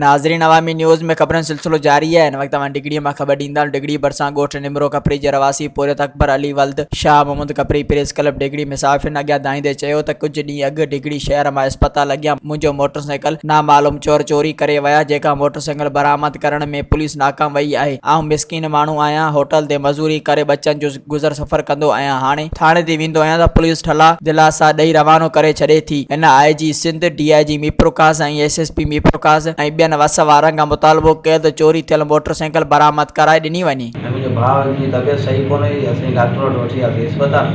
नाज़रीन अवामी न्यूज़ में खबरन सिलसिलो जारी है। इन वक्त डिगड़ी में खबर डींदा डिगड़ी बरसा गोठ निमरो कपरी जे रवासी पोरियत अकबर अली वल्द शाह मोहम्मद कपरी प्रेस क्लब डिगड़ी मुसाफ़िर अॻियां दाईंदे चयो त कुछ ॾींहं अॻु डिगड़ी शहर में अस्पताल अॻियां मुंहिंजो मोटरसाइकिल नामालूम चोर चोरी करे विया, जेका मोटरसाइकिल बरामद करण में पुलिस नाकाम वही है। आऊं मिसकीन माण्हू आहियां, होटल ते मजूरी करे बच्चन जो गुज़र सफ़र कंदो आहियां, हाणे थाणे ते वेंदो आहियां त पुलिस ठला दिलासा ॾेई रवानो करे छॾे थी। इन IG सिंध DIG मीरप्रकाश ऐं SSP मीरप्रकाश ऐं ॿियनि वस वारनि खां मुतालबो कयो त चोरी थियल मोटरसाइकिल बरामद कराए ॾिनी वञे। मुंहिंजे भाउ जी तबियत सही कोन्हे, असीं डॉक्टर वटि वठी वियासीं अस्पताल।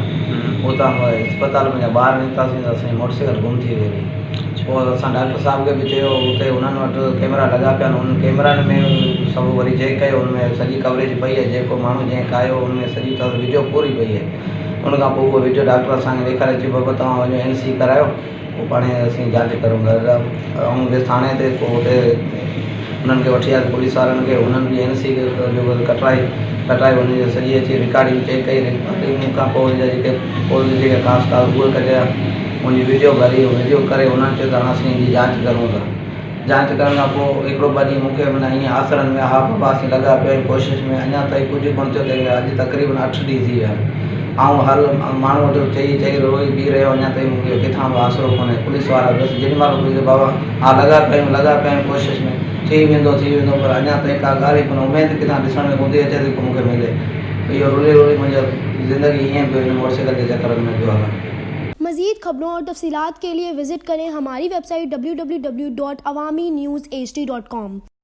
उतां अस्पताल मुंहिंजा ॿार निकितासीं त असांजी मोटरसाइकिल गुम थी वई। पोइ असां डॉक्टर साहब खे बि चयो, उते उन्हनि वटि कैमरा लॻा पिया आहिनि, उन कैमरनि में सभु वरी चेक कयो, उनमें सॼी कवरेज पई है, जेको माण्हू जंहिं खायो उनमें सॼी तरह वीडियो पूरी पई है। उन खां पोइ उहो वीडियो डॉक्टर असांखे ॾेखारे अची बाबा तव्हां वञो NC करायो, पोइ पाण असीं जांच करूं था। ऐं थाणे ते पोइ हुते उन्हनि खे वठी वियासीं पुलिस वारनि खे, उन्हनि बि NC कटाई उनजी सॼी अची रिकॉर्डिंग चेक कई। रिकॉर्डिंग खां पोइ उनजा जेके पुलिस जेके कागज़ उहे कढिया, उनजी वीडियो भरी, वीडियो करे उन्हनि चयो त असीं हिनजी जांच करूं था। जांच करण खां पोइ हिकिड़ो ॿ ॾींहं मूंखे माना ईअं आसरनि में हा बाबा असीं लॻा पिया आहियूं कोशिशि में, अञा ताईं कुझु कोन थियो ते अॼु तक़रीबन 8 ॾींहं थी विया। ऐं हल माण्हू वटि चई रोई बीह रहियो, अञा ताईं मूंखे किथां बि आसिरो कोन्हे। पुलिस वारा बसि जेॾी महिल पुलिस बाबा हा लॻा पिया आहियूं कोशिशि में, थी वेंदो पर अञा ताईं का ॻाल्हि ई कोन्हे। उमेदु किथां ॾिसण में कोन्ह थी अचे थी मूंखे मिले। इहो रुली मुंहिंजो ज़िंदगी ईअं पियो मोटरसाइकिल के चक्कर में पियो हलां। मज़ीद खबरों और तफसीलात के लिए विजिट करें हमारी वेबसाइट www.awamiNewsHD.com।